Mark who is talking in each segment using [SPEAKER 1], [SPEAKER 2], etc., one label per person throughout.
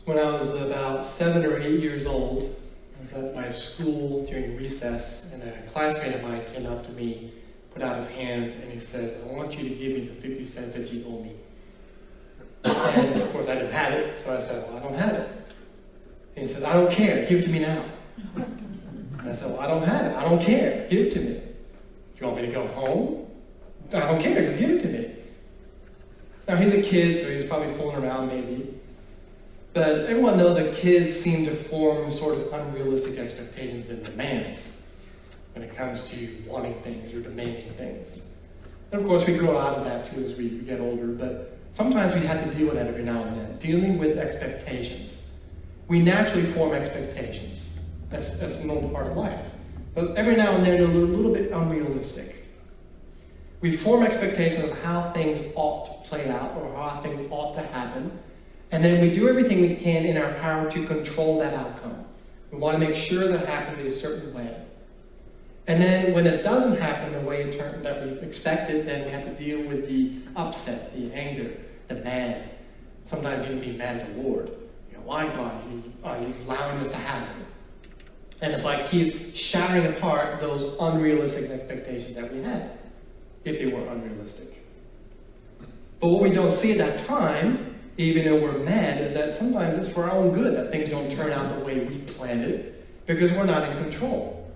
[SPEAKER 1] When I was about 7 or 8 years old, I was at my school during recess, and a classmate of mine came up to me, put out his hand, and he says, "I want you to give me the 50 cents that you owe me." And of course I didn't have it, so I said, "Well, I don't have it." And he said, "I don't care, give it to me now." And I said, "Well, I don't have it, I don't care, give it to me." "Do you want me to go home?" "I don't care, just give it to me." Now he's a kid, so he's probably fooling around maybe. But everyone knows that kids seem to form sort of unrealistic expectations and demands when it comes to wanting things or demanding things. And of course we grow out of that too as we get older, but sometimes we have to deal with that every now and then, dealing with expectations. We naturally form expectations. That's a normal part of life. But every now and then they're a little bit unrealistic. We form expectations of how things ought to play out or how things ought to happen, and then we do everything we can in our power to control that outcome. We want to make sure that it happens a certain way. And then when it doesn't happen the way that we expected, then we have to deal with the upset, the anger, the mad. Sometimes you can be mad at the Lord. Why, God, are you allowing this to happen? And it's like he's shattering apart those unrealistic expectations that we had, if they were unrealistic. But what we don't see at that time, even though we're mad, is that sometimes it's for our own good that things don't turn out the way we planned it, because we're not in control.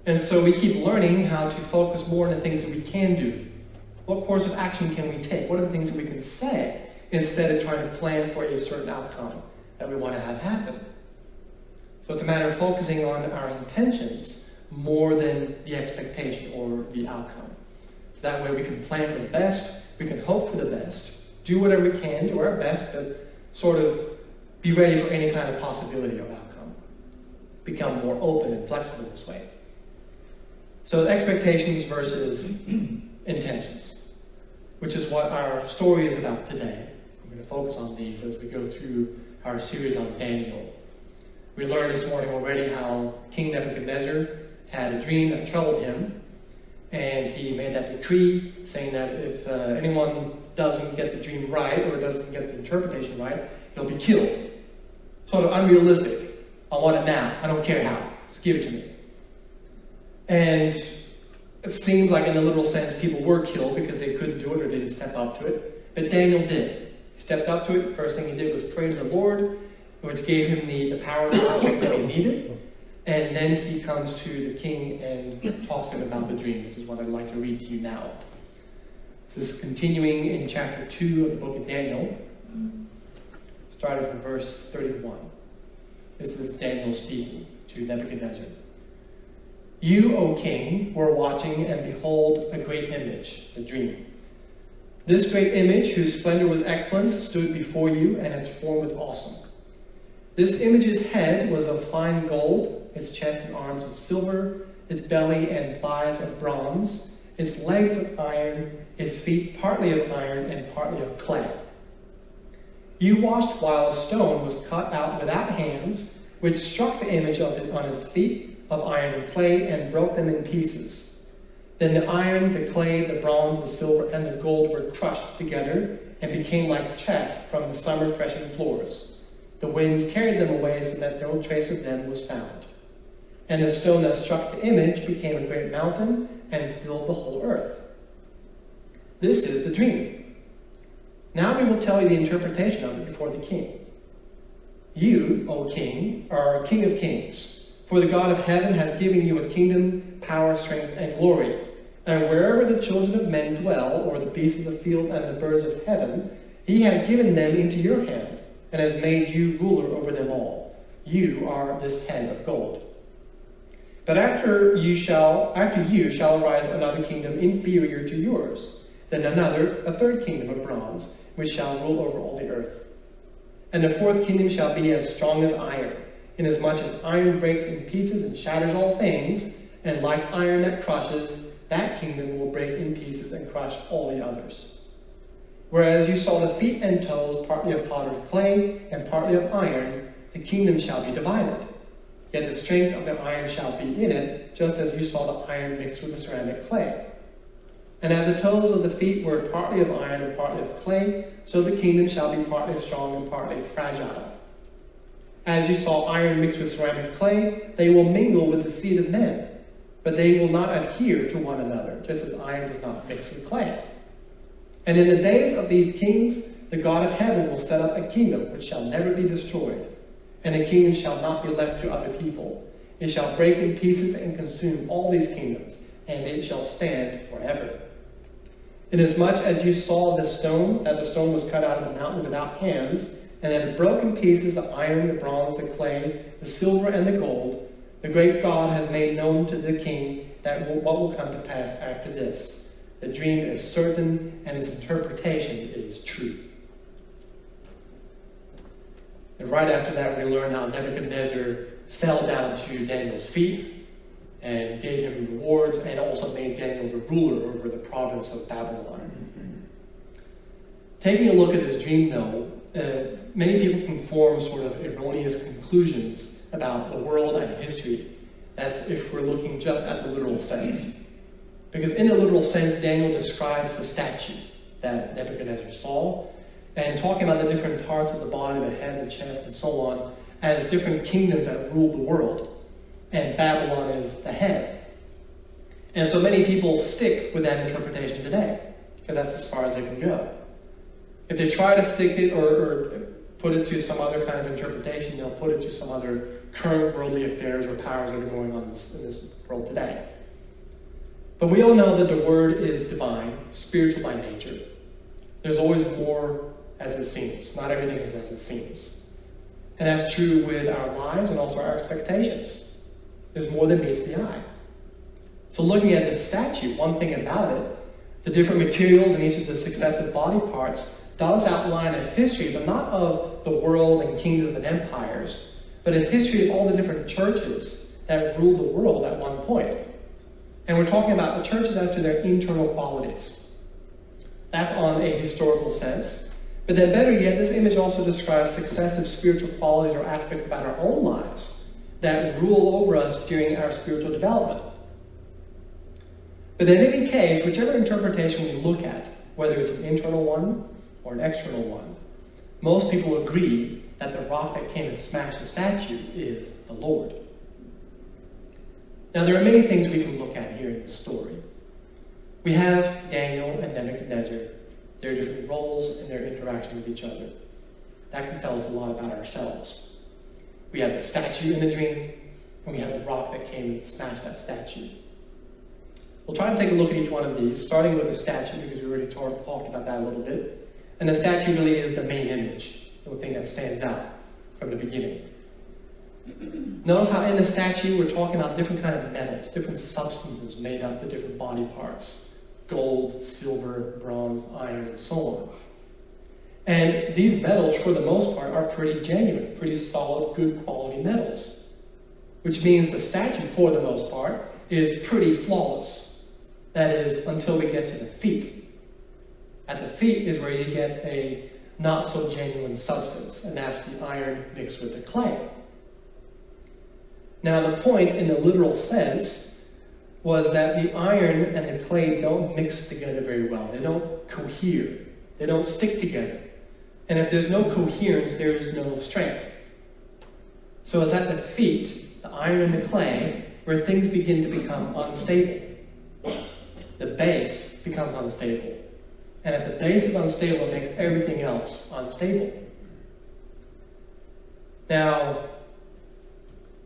[SPEAKER 1] And so we keep learning how to focus more on the things that we can do. What course of action can we take? What are the things that we can say instead of trying to plan for a certain outcome that we want to have happen? So it's a matter of focusing on our intentions more than the expectation or the outcome. So that way we can plan for the best, we can hope for the best, do whatever we can, do our best, but sort of be ready for any kind of possibility of outcome. Become more open and flexible this way. So expectations versus intentions, which is what our story is about today. We're going to focus on these as we go through our series on Daniel. We learned this morning already how King Nebuchadnezzar had a dream that troubled him, and he made that decree saying that if anyone doesn't get the dream right or doesn't get the interpretation right, he'll be killed. Sort of unrealistic. I want it now. I don't care how. Just give it to me. And it seems like in a literal sense people were killed because they couldn't do it or didn't step up to it. But Daniel did. He stepped up to it. The first thing he did was pray to the Lord, which gave him the power that he needed. And then he comes to the king and talks to him about the dream, which is what I'd like to read to you now. This is continuing in chapter 2 of the book of Daniel, starting from verse 31. This is Daniel speaking to Nebuchadnezzar. "You, O king, were watching, and behold, a great image," the dream. "This great image, whose splendor was excellent, stood before you, and its form was awesome. This image's head was of fine gold, its chest and arms of silver, its belly and thighs of bronze, its legs of iron, its feet partly of iron and partly of clay. You watched while a stone was cut out without hands, which struck the image on its feet of iron and clay and broke them in pieces. Then the iron, the clay, the bronze, the silver, and the gold were crushed together and became like chaff from the summer threshing floors. The wind carried them away so that no trace of them was found. And the stone that struck the image became a great mountain and filled the whole earth. This is the dream. Now we will tell you the interpretation of it before the king. You, O king, are a king of kings, for the God of heaven has given you a kingdom, power, strength, and glory. And wherever the children of men dwell, or the beasts of the field and the birds of heaven, he has given them into your hand, and has made you ruler over them all. You are this head of gold. But after you shall arise another kingdom inferior to yours, then another, a third kingdom of bronze, which shall rule over all the earth. And the fourth kingdom shall be as strong as iron, inasmuch as iron breaks in pieces and shatters all things, and like iron that crushes, that kingdom will break in pieces and crush all the others. Whereas you saw the feet and toes partly of potter's clay and partly of iron, the kingdom shall be divided. Yet the strength of the iron shall be in it, just as you saw the iron mixed with the ceramic clay. And as the toes of the feet were partly of iron and partly of clay, so the kingdom shall be partly strong and partly fragile. As you saw iron mixed with ceramic clay, they will mingle with the seed of men, but they will not adhere to one another, just as iron does not mix with clay. And in the days of these kings, the God of heaven will set up a kingdom which shall never be destroyed, and a kingdom shall not be left to other people. It shall break in pieces and consume all these kingdoms, and it shall stand forever. Inasmuch as you saw this stone, that the stone was cut out of the mountain without hands, and that it broke in pieces the iron, the bronze, the clay, the silver, and the gold, the great God has made known to the king what will come to pass after this. The dream is certain, and its interpretation is true. And right after that, we learn how Nebuchadnezzar fell down to Daniel's feet and gave him rewards, and also made Daniel the ruler over the province of Babylon. Taking a look at this dream, though, many people can form sort of erroneous conclusions about the world and history. That's if we're looking just at the literal sense. Because in the literal sense, Daniel describes the statue that Nebuchadnezzar saw, and talking about the different parts of the body, the head, the chest, and so on, as different kingdoms that rule the world. And Babylon is the head. And so many people stick with that interpretation today, because that's as far as they can go. If they try to stick it or put it to some other kind of interpretation, they'll put it to some other current worldly affairs or powers that are going on in this world today. But we all know that the Word is divine, spiritual by nature. There's always more as it seems. Not everything is as it seems. And that's true with our lives and also our expectations. There's more than meets the eye. So looking at this statue, one thing about it, the different materials in each of the successive body parts does outline a history, but not of the world and kingdoms and empires, but a history of all the different churches that ruled the world at one point. And we're talking about the churches as to their internal qualities. That's on a historical sense. But then better yet, this image also describes successive spiritual qualities or aspects about our own lives that rule over us during our spiritual development. But in any case, whichever interpretation we look at, whether it's an internal one or an external one, most people agree that the rock that came and smashed the statue is the Lord. Now, there are many things we can look at here in this story. We have Daniel and Nebuchadnezzar, their different roles and their interaction with each other. That can tell us a lot about ourselves. We have the statue in the dream, and we have the rock that came and smashed that statue. We'll try to take a look at each one of these, starting with the statue, because we already talked about that a little bit. And the statue really is the main image, the thing that stands out from the beginning. Notice how in the statue we're talking about different kind of metals, different substances made up the different body parts. Gold, silver, bronze, iron, and so on. And these metals, for the most part, are pretty genuine, pretty solid, good quality metals. Which means the statue, for the most part, is pretty flawless. That is, until we get to the feet. At the feet is where you get a not so genuine substance, and that's the iron mixed with the clay. Now, the point in the literal sense was that the iron and the clay don't mix together very well. They don't cohere. They don't stick together. And if there's no coherence, there is no strength. So it's at the feet, the iron and the clay, where things begin to become unstable. The base becomes unstable. And if the base is unstable, it makes everything else unstable. Now,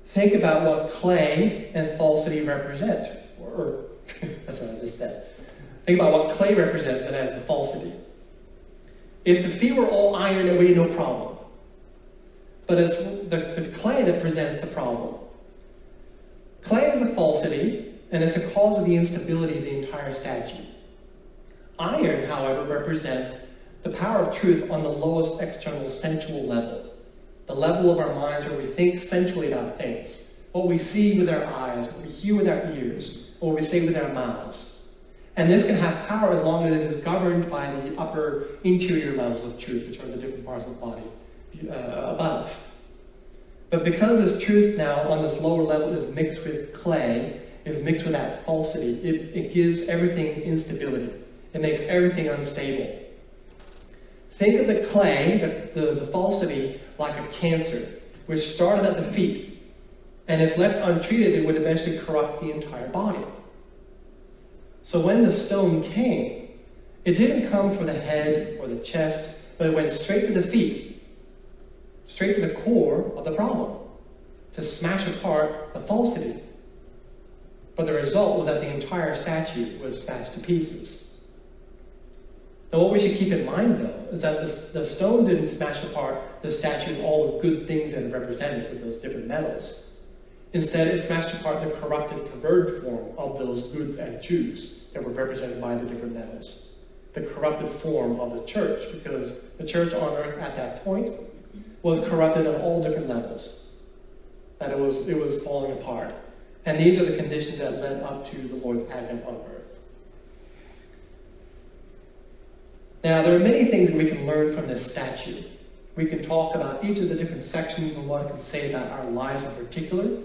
[SPEAKER 1] think about what clay and falsity represent. Or that's what I just said. Think about what clay represents that has the falsity. If the feet were all iron, it would be no problem. But it's the clay that presents the problem. Clay is a falsity, and it's the cause of the instability of the entire statue. Iron, however, represents the power of truth on the lowest external sensual level. The level of our minds where we think sensually about things. What we see with our eyes, what we hear with our ears, what we say with our mouths. And this can have power as long as it is governed by the upper interior levels of truth, which are the different parts of the body above. But because this truth now on this lower level is mixed with clay, is mixed with that falsity, it gives everything instability. It makes everything unstable. Think of the clay, the falsity, like a cancer. which started at the feet, and if left untreated, it would eventually corrupt the entire body. So when the stone came, it didn't come for the head or the chest, but it went straight to the feet, straight to the core of the problem, to smash apart the falsity. But the result was that the entire statue was smashed to pieces. Now what we should keep in mind, though, is that the stone didn't smash apart the statue and all the good things that it represented with those different metals. Instead, it smashed apart the corrupted, perverted form of those goods and truths that were represented by the different metals. The corrupted form of the church, because the church on earth at that point was corrupted on all different levels. That it was falling apart. And these are the conditions that led up to the Lord's advent on earth. Now, there are many things that we can learn from this statue. We can talk about each of the different sections and what it can say about our lives in particular.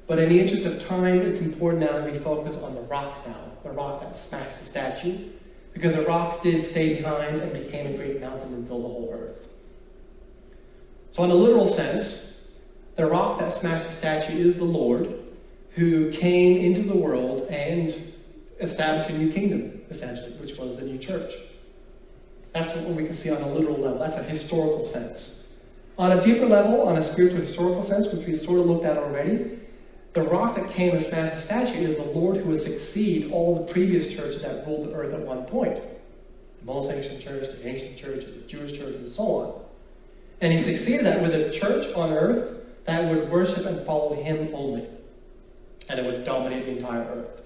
[SPEAKER 1] But in the interest of time, it's important now that we focus on the rock now, the rock that smashed the statue, because the rock did stay behind and became a great mountain and filled the whole earth. So in a literal sense, the rock that smashed the statue is the Lord, who came into the world and established a new kingdom, essentially, which was the new church. That's what we can see on a literal level. That's a historical sense. On a deeper level, on a spiritual historical sense, which we sort of looked at already, the rock that came and smashed the statue is the Lord who will succeed all the previous churches that ruled the earth at one point. The most ancient church, the ancient church, the Jewish church, and so on. And he succeeded that with a church on earth that would worship and follow him only. And it would dominate the entire earth.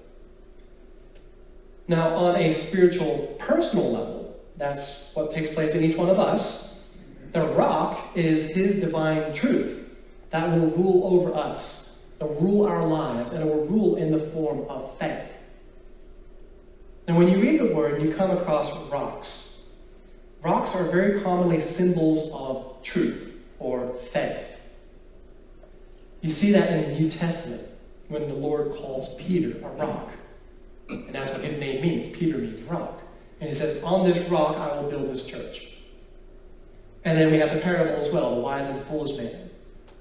[SPEAKER 1] Now, on a spiritual, personal level, that's what takes place in each one of us. The rock is his divine truth that will rule over us. It will rule our lives, and it will rule in the form of faith. And when you read the word and you come across rocks, rocks are very commonly symbols of truth or faith. You see that in the New Testament when the Lord calls Peter a rock. And that's what his name means. Peter means rock. And he says, on this rock I will build this church. And then we have the parable as well, the wise and foolish man.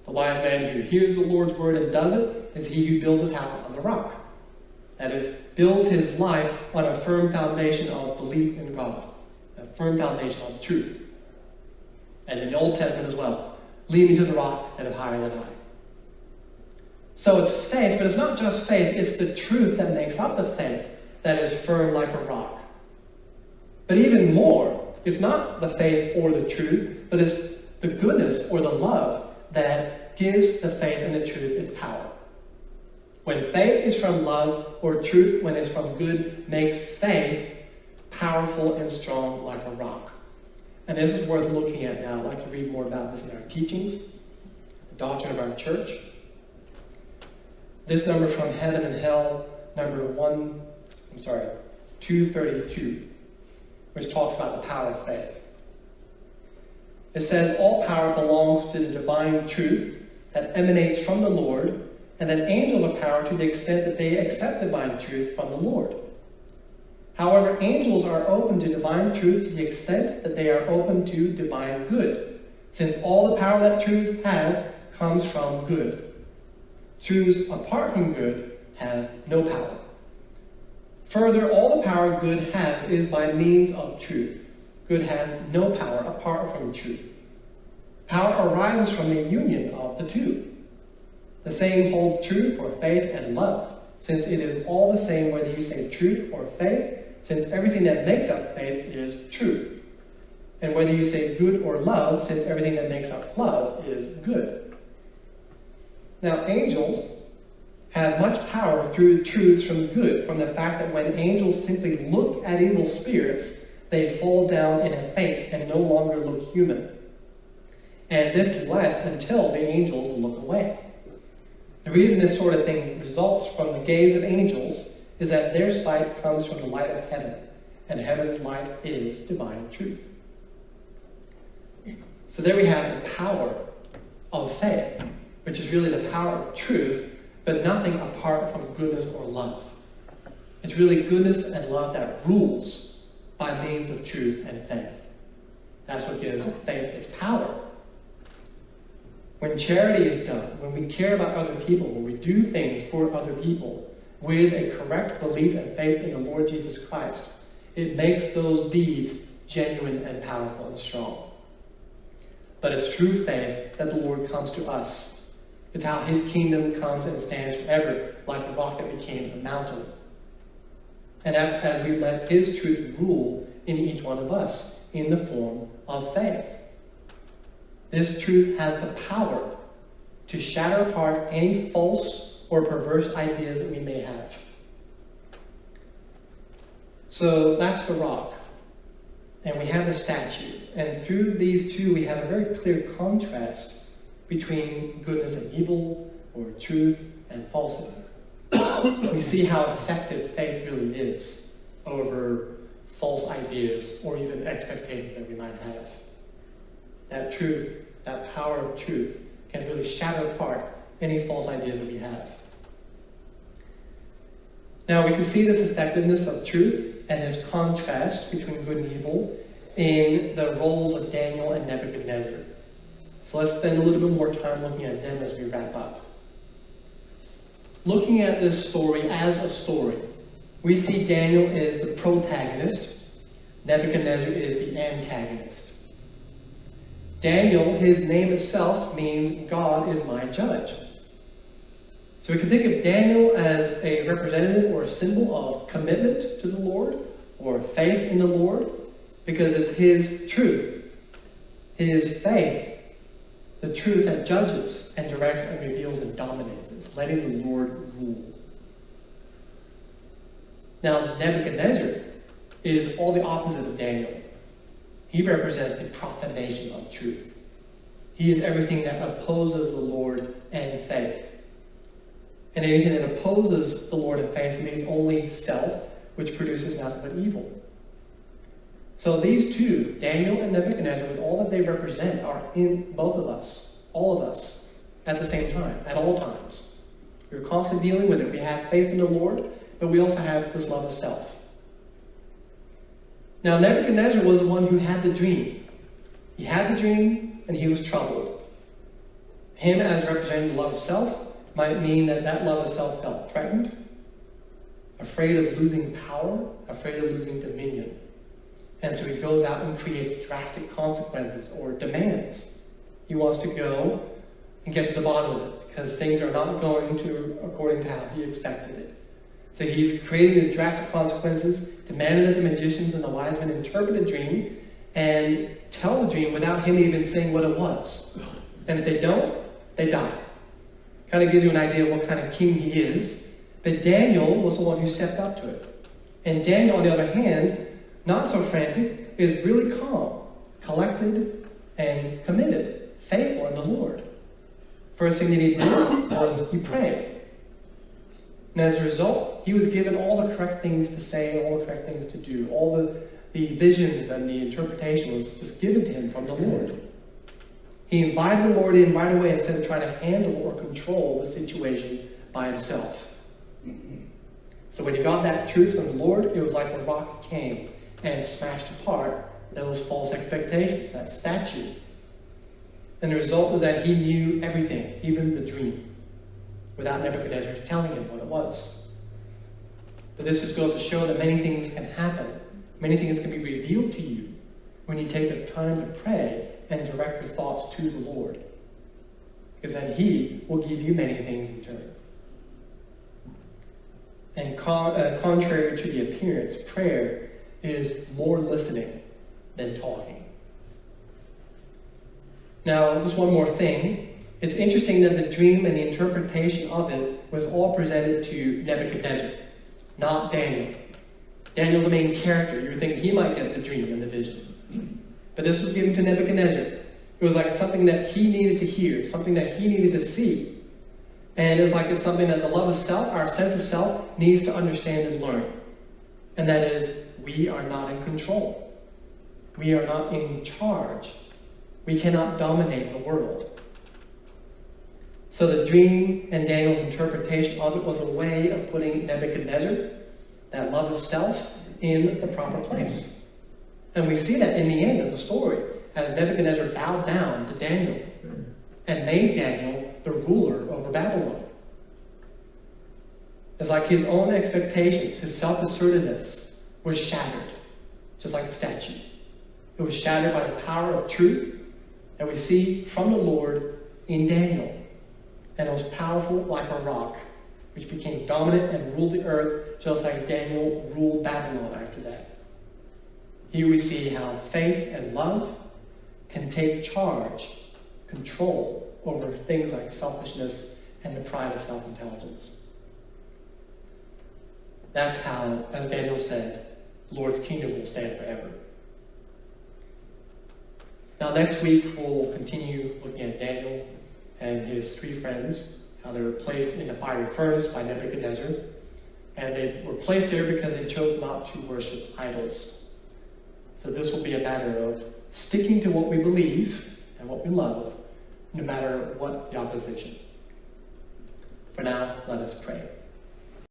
[SPEAKER 1] The wise man who hears the Lord's word and does it is he who builds his house on the rock. That is, builds his life on a firm foundation of belief in God, a firm foundation of truth. And in the Old Testament as well, lead me to the rock that is higher than I. So it's faith, but it's not just faith, it's the truth that makes up the faith that is firm like a rock. But even more, it's not the faith or the truth, but it's the goodness or the love that gives the faith and the truth its power. When faith is from love, or truth, when it's from good, makes faith powerful and strong like a rock. And this is worth looking at now. I'd like to read more about this in our teachings, the doctrine of our church. This number from Heaven and Hell, number 232, which talks about the power of faith. It says, all power belongs to the divine truth that emanates from the Lord, and that angels are power to the extent that they accept divine truth from the Lord. However, angels are open to divine truth to the extent that they are open to divine good, since all the power that truth has comes from good. Truths apart from good have no power. Further, all the power good has is by means of truth. Good has no power apart from truth. Power arises from the union of the two. The same holds true for faith and love, since it is all the same whether you say truth or faith, since everything that makes up faith is true. And whether you say good or love, since everything that makes up love is good. Now, angels have much power through truths from good, from the fact that when angels simply look at evil spirits, they fall down in a faint and no longer look human. And this lasts until the angels look away. The reason this sort of thing results from the gaze of angels is that their sight comes from the light of heaven, and heaven's light is divine truth. So there we have the power of faith, which is really the power of truth, but nothing apart from goodness or love. It's really goodness and love that rules by means of truth and faith. That's what gives faith its power. When charity is done, when we care about other people, when we do things for other people with a correct belief and faith in the Lord Jesus Christ, it makes those deeds genuine and powerful and strong. But it's through faith that the Lord comes to us. It's how his kingdom comes and stands forever, like the rock that became a mountain. And as we let his truth rule in each one of us in the form of faith. This truth has the power to shatter apart any false or perverse ideas that we may have. So that's the rock. And we have the statue. And through these two, we have a very clear contrast between goodness and evil, or truth and falsehood. We see how effective faith really is over false ideas or even expectations that we might have. That truth, that power of truth, can really shatter apart any false ideas that we have. Now we can see this effectiveness of truth and this contrast between good and evil in the roles of Daniel and Nebuchadnezzar. So let's spend a little bit more time looking at them as we wrap up. Looking at this story as a story, we see Daniel is the protagonist, Nebuchadnezzar is the antagonist. Daniel, his name itself means God is my judge. So we can think of Daniel as a representative or a symbol of commitment to the Lord or faith in the Lord, because it's his truth, his faith, the truth that judges and directs and reveals and dominates. It's letting the Lord rule. Now, Nebuchadnezzar is all the opposite of Daniel. He represents the profanation of truth. He is everything that opposes the Lord and faith. And anything that opposes the Lord and faith means only self, which produces nothing but evil. So these two, Daniel and Nebuchadnezzar, with all that they represent, are in both of us, all of us, at the same time, at all times. We're constantly dealing with it. We have faith in the Lord, but we also have this love of self. Now, Nebuchadnezzar was the one who had the dream. He had the dream, and he was troubled. Him, as representing the love of self, might mean that that love of self felt threatened, afraid of losing power, afraid of losing dominion. And so he goes out and creates drastic consequences or demands. He wants to go and get to the bottom of it because things are not going to according to how he expected it. So he's creating these drastic consequences, demanding that the magicians and the wise men interpret the dream and tell the dream without him even saying what it was. And if they don't, they die. Kind of gives you an idea of what kind of king he is. But Daniel was the one who stepped up to it. And Daniel, on the other hand, not so frantic, is really calm, collected, and committed, faithful in the Lord. First thing that he did was he prayed. And as a result, he was given all the correct things to say, all the correct things to do. All the visions and the interpretation was just given to him from the Lord. He invited the Lord in right away instead of trying to handle or control the situation by himself. So when he got that truth from the Lord, it was like the rock came and smashed apart those false expectations, that statue. And the result was that he knew everything, even the dream, without Nebuchadnezzar telling him what it was. But this just goes to show that many things can happen. Many things can be revealed to you when you take the time to pray and direct your thoughts to the Lord. Because then he will give you many things in turn. And contrary to the appearance, prayer is more listening than talking. Now, just one more thing. It's interesting that the dream and the interpretation of it was all presented to Nebuchadnezzar, not Daniel. Daniel's the main character. You would think he might get the dream and the vision. But this was given to Nebuchadnezzar. It was like something that he needed to hear, something that he needed to see. And it's like it's something that the love of self, our sense of self, needs to understand and learn. And that is, we are not in control. We are not in charge. We cannot dominate the world. So the dream and Daniel's interpretation of it was a way of putting Nebuchadnezzar, that love of self, in the proper place. And we see that in the end of the story, as Nebuchadnezzar bowed down to Daniel. and made Daniel the ruler over Babylon. It's like his own expectations, his self-assertiveness was shattered, just like the statue. It was shattered by the power of truth that we see from the Lord in Daniel. And it was powerful like a rock, which became dominant and ruled the earth, just like Daniel ruled Babylon after that. Here we see how faith and love can take charge, control over things like selfishness and the pride of self-intelligence. That's how, as Daniel said, the Lord's kingdom will stand forever. Now next week we'll continue looking at Daniel and his three friends, how they were placed in the fiery furnace by Nebuchadnezzar. And they were placed there because they chose not to worship idols. So this will be a matter of sticking to what we believe and what we love, no matter what the opposition. For now, let us pray.